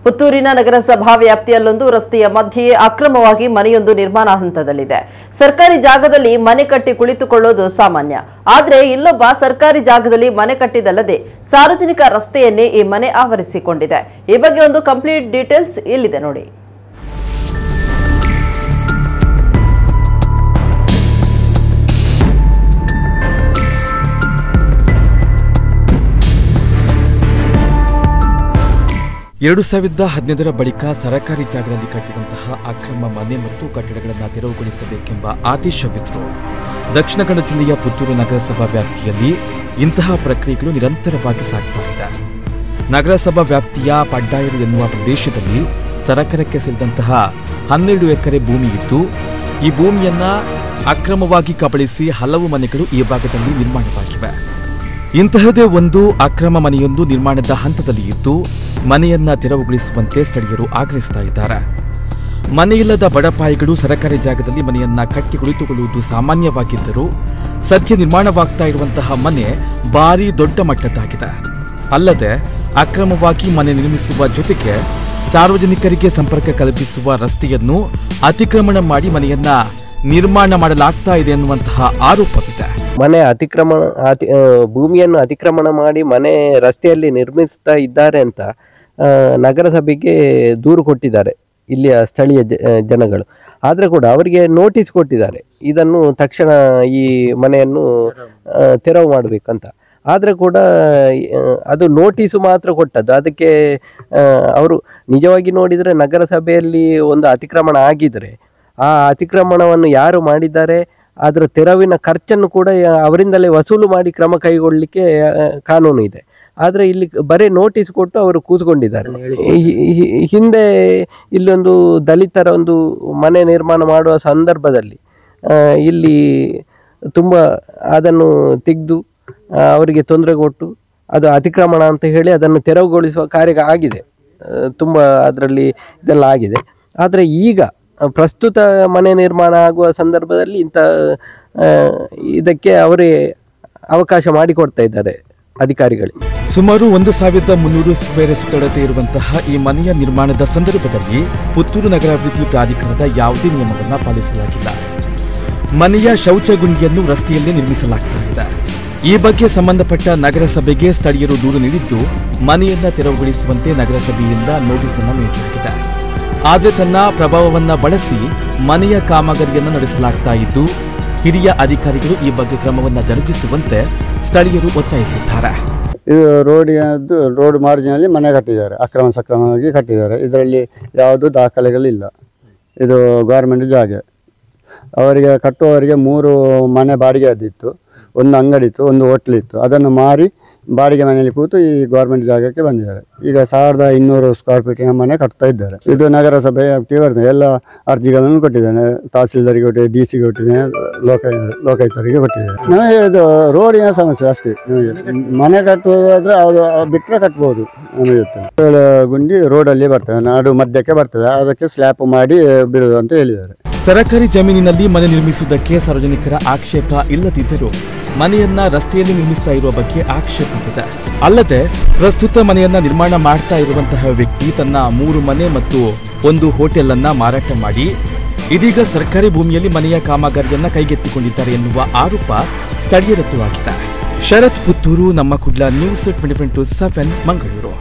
ಪುತ್ತೂರಿನ ನಗರಸಭಾ ವ್ಯಾಪ್ತಿಯಲ್ಲೊಂದು ರಸ್ತೆಯ ಮಧ್ಯೆ ಅಕ್ರಮವಾಗಿ ಮನೆಯೊಂದು ನಿರ್ಮಾಣ ಹಂತದಲ್ಲಿದೆ. ಸರ್ಕಾರಿ ಜಾಗದಲ್ಲಿ ಮನೆ ಕಟ್ಟಿ ಕುಳಿತುಕೊಳ್ಳೋದು ಸಾಮಾನ್ಯ. ಆದರೆ ಇಲ್ಲೊಬ್ಬ ಸರ್ಕಾರಿ ಜಾಗದಲ್ಲಿ ಮನೆ ಕಟ್ಟಿದಲ್ಲದೆ ಸಾರ್ವಜನಿಕ ರಸ್ತೆಯನ್ನೇ ಈ ಮನೆ ಆವರಿಸಿಕೊಂಡಿದೆ. ಈ ಬಗ್ಗೆ ಒಂದು ಕಂಪ್ಲೀಟ್ ಡೀಟೇಲ್ಸ್ ಇಲ್ಲಿದೆ ನೋಡಿ. ಎರಡು 2015 ಬಳಿಕ ಸರ್ಕಾರಿ ಜಾಗದಲ್ಲಿ ಕಟ್ಟಿದಂತಹ ಅಕ್ರಮ ಮನೆ ಮತ್ತು ಕಟ್ಟಡಗಳನ್ನು ತೆರವುಗೊಳಿಸಬೇಕೆಂಬ ಆದೇಶವಿದ್ದರೂ ದಕ್ಷಿಣ ಕನ್ನಡ ಜಿಲ್ಲೆಯ ಪುತ್ತೂರು ನಗರಸಭಾ ವ್ಯಾಪ್ತಿಯಲ್ಲಿ ಇಂತಹ ಪ್ರಕ್ರಿಯೆಗಳು ನಿರಂತರವಾಗಿ ಸಾಗ್ತಾ ಇದೆ. ನಗರಸಭಾ ವ್ಯಾಪ್ತಿಯ ಪಡ್ಡಾಯರು ಎನ್ನುವ ಪ್ರದೇಶದಲ್ಲಿ ಸರ್ಕಾರಕ್ಕೆ ಸೇರಿದಂತಹ 12 ಎಕರೆ ಭೂಮಿ ಇದ್ದು, ಈ ಭೂಮಿಯನ್ನ ಅಕ್ರಮವಾಗಿ ಕಬಳಿಸಿ ಹಲವು ಮನೆಗಳು ಈ ಭಾಗದಲ್ಲಿ ನಿರ್ಮಾಣವಾಗಿವೆ. ಇಂತಹದೇ ಒಂದು ಅಕ್ರಮ ಮನೆಯೊಂದು ನಿರ್ಮಾಣದ ಹಂತದಲ್ಲಿ ಇದ್ದು, ಮನೆಯನ್ನ ತೆರವುಗೊಳಿಸುವಂತೆ ಸ್ಥಳೀಯರು ಆಗ್ರಹಿಸ್ತಾ ಇದ್ದಾರೆ. ಮನೆಯಿಲ್ಲದ ಬಡಪಾಯಿಗಳು ಸರ್ಕಾರಿ ಜಾಗದಲ್ಲಿ ಮನೆಯನ್ನ ಕಟ್ಟಿ ಕುಳಿತುಕೊಳ್ಳುವುದು ಸಾಮಾನ್ಯವಾಗಿದ್ದರೂ ಸದ್ಯ ನಿರ್ಮಾಣವಾಗ್ತಾ ಇರುವಂತಹ ಮನೆ ಭಾರಿ ದೊಡ್ಡ ಮಟ್ಟದ್ದಾಗಿದೆ. ಅಲ್ಲದೆ ಅಕ್ರಮವಾಗಿ ಮನೆ ನಿರ್ಮಿಸುವ ಜೊತೆಗೆ ಸಾರ್ವಜನಿಕರಿಗೆ ಸಂಪರ್ಕ ಕಲ್ಪಿಸುವ ರಸ್ತೆಯನ್ನು ಅತಿಕ್ರಮಣ ಮಾಡಿ ಮನೆಯನ್ನ ನಿರ್ಮಾಣ ಮಾಡಲಾಗ್ತಾ ಇದೆ ಎನ್ನುವಂತಹ ಆರೋಪವಿದೆ. ಮನೆ ಭೂಮಿಯನ್ನು ಅತಿಕ್ರಮಣ ಮಾಡಿ ಮನೆ ರಸ್ತೆಯಲ್ಲಿ ನಿರ್ಮಿಸ್ತಾ ಇದ್ದಾರೆ ಅಂತ ನಗರಸಭೆಗೆ ದೂರು ಕೊಟ್ಟಿದ್ದಾರೆ ಇಲ್ಲಿಯ ಸ್ಥಳೀಯ ಜನಗಳು. ಆದರೆ ಕೂಡ ಅವರಿಗೆ ನೋಟಿಸ್ ಕೊಟ್ಟಿದ್ದಾರೆ, ಇದನ್ನು ತಕ್ಷಣ ಈ ಮನೆಯನ್ನು ತೆರವು ಮಾಡಬೇಕಂತ. ಆದರೆ ಕೂಡ ಅದು ನೋಟಿಸು ಮಾತ್ರ ಕೊಟ್ಟದ್ದು. ಅದಕ್ಕೆ ಅವರು ನಿಜವಾಗಿ ನೋಡಿದರೆ ನಗರಸಭೆಯಲ್ಲಿ ಒಂದು ಅತಿಕ್ರಮಣ ಆಗಿದರೆ ಆ ಅತಿಕ್ರಮಣವನ್ನು ಯಾರು ಮಾಡಿದ್ದಾರೆ ಅದರ ತೆರವಿನ ಖರ್ಚನ್ನು ಕೂಡ ಅವರಿಂದಲೇ ವಸೂಲು ಮಾಡಿ ಕ್ರಮ ಕೈಗೊಳ್ಳಲಿಕ್ಕೆ ಕಾನೂನು ಇದೆ. ಆದರೆ ಇಲ್ಲಿ ಬರೀ ನೋಟಿಸ್ ಕೊಟ್ಟು ಅವರು ಕೂತ್ಕೊಂಡಿದ್ದಾರೆ. ಹಿಂದೆ ಇಲ್ಲೊಂದು ದಲಿತರ ಒಂದು ಮನೆ ನಿರ್ಮಾಣ ಮಾಡುವ ಸಂದರ್ಭದಲ್ಲಿ ಇಲ್ಲಿ ತುಂಬ ಅದನ್ನು ತೆಗೆದು ಅವರಿಗೆ ತೊಂದರೆ ಕೊಟ್ಟು ಅದು ಅತಿಕ್ರಮಣ ಅಂತ ಹೇಳಿ ಅದನ್ನು ತೆರವುಗೊಳಿಸುವ ಕಾರ್ಯ ಆಗಿದೆ. ತುಂಬ ಅದರಲ್ಲಿ ಇದೆಲ್ಲ ಆಗಿದೆ. ಆದರೆ ಈಗ ಪ್ರಸ್ತುತ ಮನೆ ನಿರ್ಮಾಣ ಆಗುವ ಸಂದರ್ಭದಲ್ಲಿ ಇದಕ್ಕೆ ಅವರೇ ಅವಕಾಶ ಮಾಡಿಕೊಡ್ತಾ ಇದ್ದಾರೆ ಅಧಿಕಾರಿಗಳು. ಸುಮಾರು 1300 ಸ್ಕ್ವೇರ್ ಸುತ್ತಳತೆ ಇರುವಂತಹ ಈ ಮನೆಯ ನಿರ್ಮಾಣದ ಸಂದರ್ಭದಲ್ಲಿ ಪುತ್ತೂರು ನಗರಾಭಿವೃದ್ಧಿ ಪ್ರಾಧಿಕಾರದ ಯಾವುದೇ ನಿಯಮವನ್ನು ಪಾಲಿಸಲಾಗಿಲ್ಲ. ಮನೆಯ ಶೌಚಗುಂಡಿಯನ್ನು ರಸ್ತೆಯಲ್ಲಿ ನಿರ್ಮಿಸಲಾಗ್ತಾ ಇದೆ. ಈ ಬಗ್ಗೆ ಸಂಬಂಧಪಟ್ಟ ನಗರಸಭೆಗೆ ಸ್ಥಳೀಯರು ದೂರು ನೀಡಿದ್ದು, ಮನೆಯನ್ನ ತೆರವುಗೊಳಿಸುವಂತೆ ನಗರಸಭೆಯಿಂದ ನೋಟಿಸ್ ಅನ್ನು ನೀಡಲಾಗಿದೆ. ಆದರೆ ತನ್ನ ಪ್ರಭಾವವನ್ನ ಬಳಸಿ ಮನೆಯ ಕಾಮಗಾರಿಯನ್ನು ನಡೆಸಲಾಗ್ತಾ ಇದ್ದು, ಹಿರಿಯ ಅಧಿಕಾರಿಗಳು ಈ ಬಗ್ಗೆ ಕ್ರಮವನ್ನು ಜರುಗಿಸುವಂತೆ ಸ್ಥಳೀಯರು ಒತ್ತಾಯಿಸಿದ್ದಾರೆ. ಇದು ರೋಡ್ ಮಾರ್ಜಿನಲ್ಲಿ ಮನೆ ಕಟ್ಟಿದ್ದಾರೆ, ಸಕ್ರಮವಾಗಿ ಕಟ್ಟಿದ್ದಾರೆ. ಇದರಲ್ಲಿ ಯಾವುದೂ ದಾಖಲೆಗಳಿಲ್ಲ. ಇದು ಗೌರ್ಮೆಂಟ್ ಜಾಗ. ಅವರಿಗೆ ಕಟ್ಟುವವರಿಗೆ 3 ಮನೆ ಬಾಡಿಗೆ ಅದಿತ್ತು, ಒಂದು ಅಂಗಡಿ ಇತ್ತು, ಒಂದು ಹೋಟ್ಲಿತ್ತು. ಅದನ್ನು ಮಾರಿ ಬಾಡಿಗೆ ಮನೆಯಲ್ಲಿ ಕೂತು ಈ ಗೌರ್ಮೆಂಟ್ ಜಾಗಕ್ಕೆ ಬಂದಿದ್ದಾರೆ. ಈಗ 1200 ಸ್ಕ್ವೇರ್ ಫೀಟಿನ ಮನೆ ಕಟ್ತಾ ಇದ್ದಾರೆ. ಇದು ನಗರಸಭೆ ಬರ್ತದೆ. ಎಲ್ಲ ಅರ್ಜಿಗಳನ್ನು ಕೊಟ್ಟಿದ್ದೇನೆ, ತಹಸೀಲ್ದಾರಿಗೆ ಕೊಟ್ಟಿದ್ದೇನೆ, DC ಕೊಟ್ಟಿದ್ದೇನೆ, ಲೋಕಾಯುಕ್ತರಿಗೆ ಕೊಟ್ಟಿದ್ದೇನೆ. ನಮಗೆ ಇದು ರೋಡಿನ ಸಮಸ್ಯೆ ಅಷ್ಟೇ. ನಮಗೆ ಮನೆ ಕಟ್ಟುವುದಾದ್ರೆ ಅದು ಬಿಟ್ಟರೆ ಕಟ್ಬೋದು. ನಮಗೆ ಗುಂಡಿ ರೋಡಲ್ಲಿ ಬರ್ತದೆ, ನಾಡು ಮಧ್ಯಕ್ಕೆ ಬರ್ತದೆ. ಅದಕ್ಕೆ ಸ್ಲ್ಯಾಪ್ ಮಾಡಿ ಬಿಡುವುದು ಅಂತ ಹೇಳಿದ್ದಾರೆ. ಸರ್ಕಾರಿ ಜಮೀನಿನಲ್ಲಿ ಮನೆ ನಿರ್ಮಿಸುವುದಕ್ಕೆ ಸಾರ್ವಜನಿಕರ ಆಕ್ಷೇಪ ಇಲ್ಲದಿದ್ದರೂ ಮನೆಯನ್ನ ರಸ್ತೆಯಲ್ಲಿ ನಿರ್ಮಿಸ್ತಾ ಇರುವ ಬಗ್ಗೆ ಆಕ್ಷೇಪವಿದೆ. ಅಲ್ಲದೆ ಪ್ರಸ್ತುತ ಮನೆಯನ್ನ ನಿರ್ಮಾಣ ಮಾಡ್ತಾ ಇರುವಂತಹ ವ್ಯಕ್ತಿ ತನ್ನ 3 ಮನೆ ಮತ್ತು ಒಂದು ಹೋಟೆಲ್ ಅನ್ನ ಮಾರಾಟ ಮಾಡಿ ಇದೀಗ ಸರ್ಕಾರಿ ಭೂಮಿಯಲ್ಲಿ ಮನೆಯ ಕಾಮಗಾರಿಯನ್ನ ಕೈಗೆತ್ತಿಕೊಂಡಿದ್ದಾರೆ ಎನ್ನುವ ಆರೋಪ ಸ್ಥಳೀಯರದ್ದು ಆಗಿದೆ. ಶರತ್ ಪುತ್ತೂರು, ನಮ್ಮ ಕುಡ್ಲ ನ್ಯೂಸ್ 24/7 ಮಂಗಳೂರು.